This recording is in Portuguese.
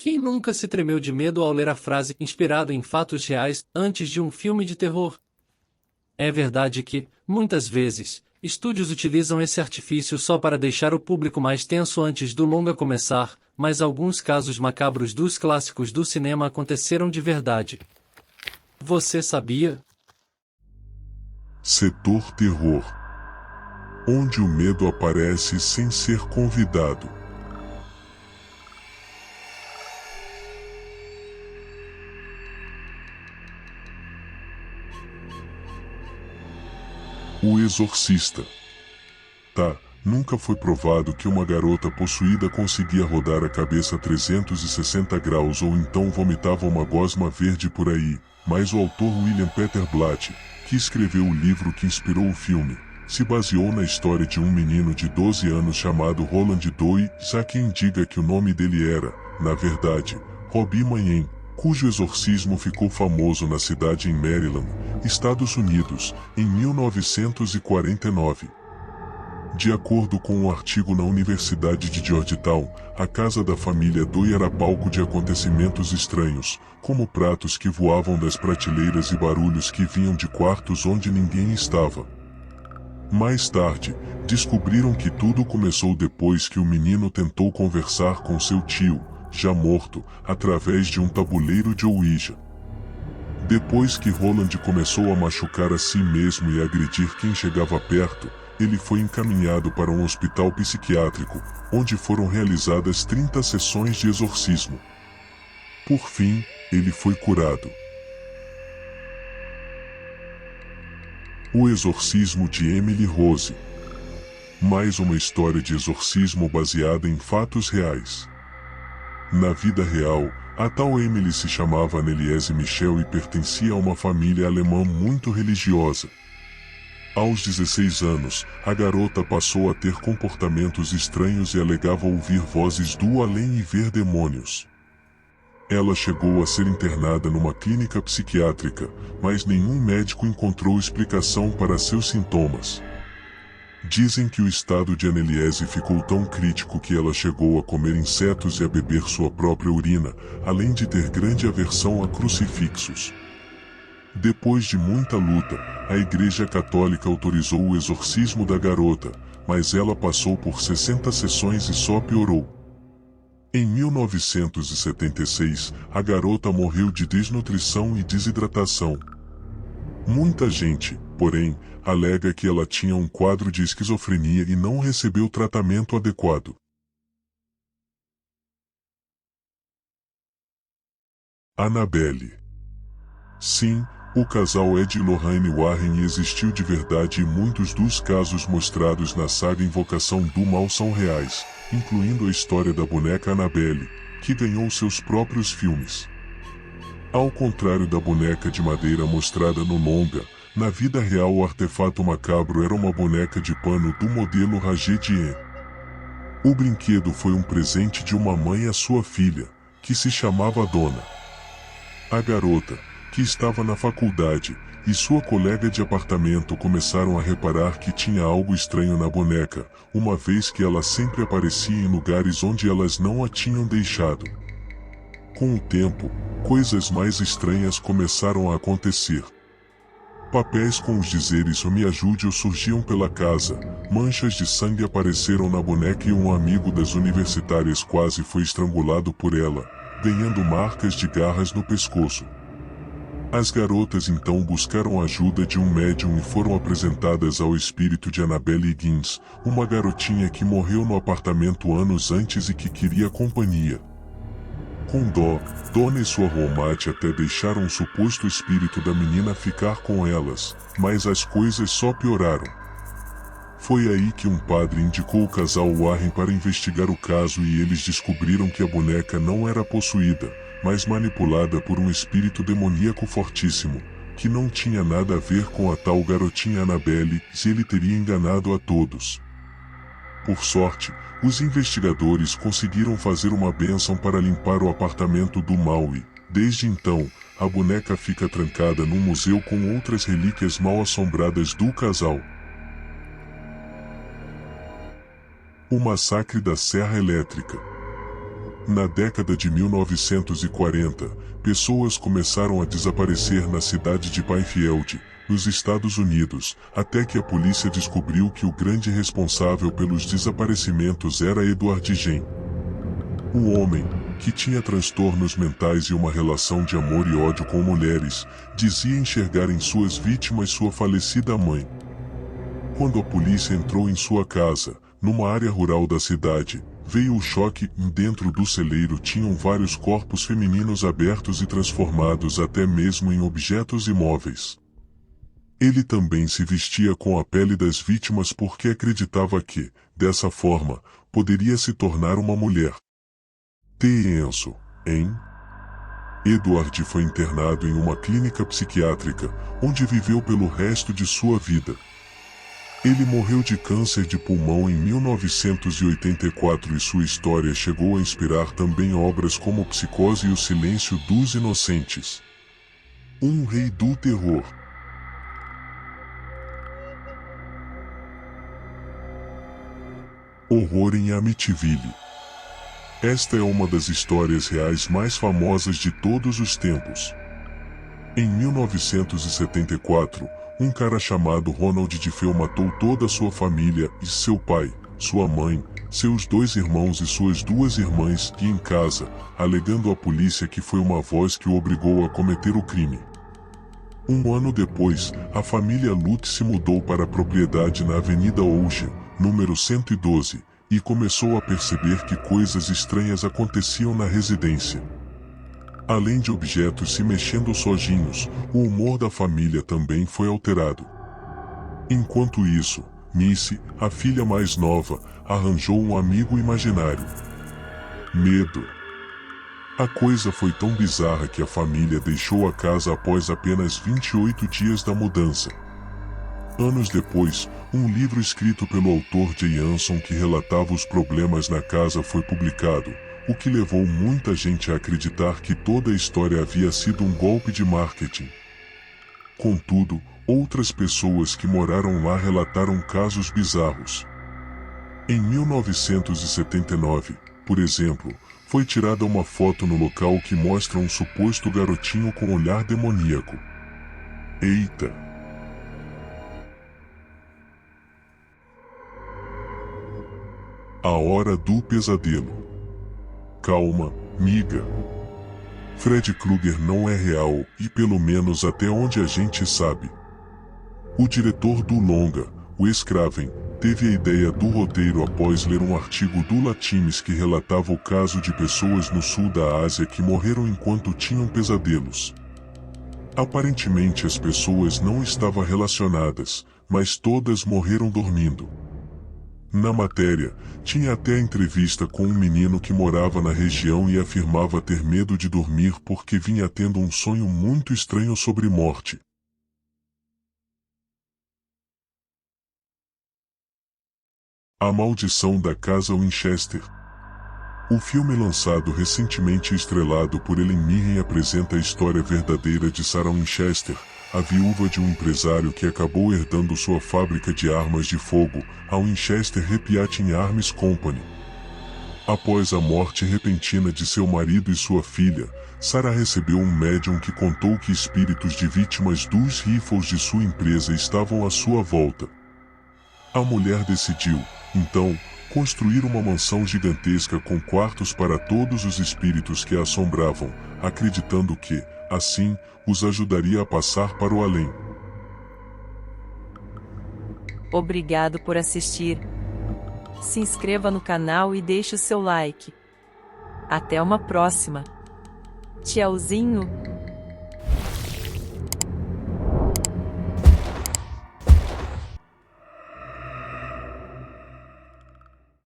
Quem nunca se tremeu de medo ao ler a frase inspirado em fatos reais antes de um filme de terror? É verdade que, muitas vezes, estúdios utilizam esse artifício só para deixar o público mais tenso antes do longa começar, mas alguns casos macabros dos clássicos do cinema aconteceram de verdade. Você sabia? Setor Terror, onde o medo aparece sem ser convidado. O Exorcista. Nunca foi provado que uma garota possuída conseguia rodar a cabeça 360 graus ou então vomitava uma gosma verde por aí, mas o autor William Peter Blatty, que escreveu o livro que inspirou o filme, se baseou na história de um menino de 12 anos chamado Roland Doe, já quem diga que o nome dele era, na verdade, Robbie Manhen, cujo exorcismo ficou famoso na cidade em Maryland, Estados Unidos, em 1949. De acordo com um artigo na Universidade de Georgetown, a casa da família Doe era palco de acontecimentos estranhos, como pratos que voavam das prateleiras e barulhos que vinham de quartos onde ninguém estava. Mais tarde, descobriram que tudo começou depois que o menino tentou conversar com seu tio, já morto, através de um tabuleiro de Ouija. Depois que Roland começou a machucar a si mesmo e agredir quem chegava perto, ele foi encaminhado para um hospital psiquiátrico, onde foram realizadas 30 sessões de exorcismo. Por fim, ele foi curado. O exorcismo de Emily Rose. Mais uma história de exorcismo baseada em fatos reais. Na vida real, a tal Emily se chamava Anneliese Michel e pertencia a uma família alemã muito religiosa. Aos 16 anos, a garota passou a ter comportamentos estranhos e alegava ouvir vozes do além e ver demônios. Ela chegou a ser internada numa clínica psiquiátrica, mas nenhum médico encontrou explicação para seus sintomas. Dizem que o estado de Anneliese ficou tão crítico que ela chegou a comer insetos e a beber sua própria urina, além de ter grande aversão a crucifixos. Depois de muita luta, a Igreja Católica autorizou o exorcismo da garota, mas ela passou por 60 sessões e só piorou. Em 1976, a garota morreu de desnutrição e desidratação. Muita gente, porém, alega que ela tinha um quadro de esquizofrenia e não recebeu tratamento adequado. Annabelle. Sim, o casal é de Lorraine Warren e existiu de verdade e muitos dos casos mostrados na saga Invocação do Mal são reais, incluindo a história da boneca Annabelle, que ganhou seus próprios filmes. Ao contrário da boneca de madeira mostrada no longa, na vida real o artefato macabro era uma boneca de pano do modelo Raget-Dien. O brinquedo foi um presente de uma mãe à sua filha, que se chamava Donna. A garota, que estava na faculdade, e sua colega de apartamento começaram a reparar que tinha algo estranho na boneca, uma vez que ela sempre aparecia em lugares onde elas não a tinham deixado. Com o tempo, coisas mais estranhas começaram a acontecer. Papéis com os dizeres "o me ajude" surgiam pela casa, manchas de sangue apareceram na boneca e um amigo das universitárias quase foi estrangulado por ela, ganhando marcas de garras no pescoço. As garotas então buscaram a ajuda de um médium e foram apresentadas ao espírito de Annabelle Higgins, uma garotinha que morreu no apartamento anos antes e que queria companhia. Com dó, Donna e sua roommate até deixaram o suposto espírito da menina ficar com elas, mas as coisas só pioraram. Foi aí que um padre indicou o casal Warren para investigar o caso e eles descobriram que a boneca não era possuída, mas manipulada por um espírito demoníaco fortíssimo, que não tinha nada a ver com a tal garotinha Annabelle, e ele teria enganado a todos. Por sorte, os investigadores conseguiram fazer uma bênção para limpar o apartamento do mal e, desde então, a boneca fica trancada num museu com outras relíquias mal assombradas do casal. O massacre da Serra Elétrica. Na década de 1940, pessoas começaram a desaparecer na cidade de Plainfield, nos Estados Unidos, até que a polícia descobriu que o grande responsável pelos desaparecimentos era Edward Gen. O homem, que tinha transtornos mentais e uma relação de amor e ódio com mulheres, dizia enxergar em suas vítimas sua falecida mãe. Quando a polícia entrou em sua casa, numa área rural da cidade, veio o choque. Dentro do celeiro tinham vários corpos femininos abertos e transformados até mesmo em objetos imóveis. Ele também se vestia com a pele das vítimas porque acreditava que, dessa forma, poderia se tornar uma mulher. Tenso, hein? Edward foi internado em uma clínica psiquiátrica, onde viveu pelo resto de sua vida. Ele morreu de câncer de pulmão em 1984 e sua história chegou a inspirar também obras como Psicose e O Silêncio dos Inocentes. Um rei do terror. Horror em Amityville. Esta é uma das histórias reais mais famosas de todos os tempos. Em 1974, um cara chamado Ronald DeFeo matou toda a sua família e seu pai, sua mãe, seus 2 irmãos e suas 2 irmãs e em casa, alegando à polícia que foi uma voz que o obrigou a cometer o crime. Um ano depois, a família Lutz se mudou para a propriedade na Avenida Ocean, número 112, e começou a perceber que coisas estranhas aconteciam na residência. Além de objetos se mexendo sozinhos, o humor da família também foi alterado. Enquanto isso, Missy, a filha mais nova, arranjou um amigo imaginário. Medo. A coisa foi tão bizarra que a família deixou a casa após apenas 28 dias da mudança. Anos depois, um livro escrito pelo autor Jay Anson que relatava os problemas na casa foi publicado, o que levou muita gente a acreditar que toda a história havia sido um golpe de marketing. Contudo, outras pessoas que moraram lá relataram casos bizarros. Em 1979, por exemplo, foi tirada uma foto no local que mostra um suposto garotinho com olhar demoníaco. Eita! A Hora do Pesadelo. Calma, miga. Fred Krueger não é real, e pelo menos até onde a gente sabe. O diretor do longa, Wes Craven, teve a ideia do roteiro após ler um artigo do Latimes que relatava o caso de pessoas no sul da Ásia que morreram enquanto tinham pesadelos. Aparentemente as pessoas não estavam relacionadas, mas todas morreram dormindo. Na matéria, tinha até a entrevista com um menino que morava na região e afirmava ter medo de dormir porque vinha tendo um sonho muito estranho sobre morte. A Maldição da Casa Winchester. O filme lançado recentemente e estrelado por Ellen Mirren apresenta a história verdadeira de Sarah Winchester, a viúva de um empresário que acabou herdando sua fábrica de armas de fogo, a Winchester Repeating Arms Company. Após a morte repentina de seu marido e sua filha, Sarah recebeu um médium que contou que espíritos de vítimas dos rifles de sua empresa estavam à sua volta. A mulher decidiu, então, construir uma mansão gigantesca com quartos para todos os espíritos que a assombravam, acreditando que, assim, os ajudaria a passar para o além. Obrigado por assistir. Se inscreva no canal e deixe o seu like. Até uma próxima. Tchauzinho.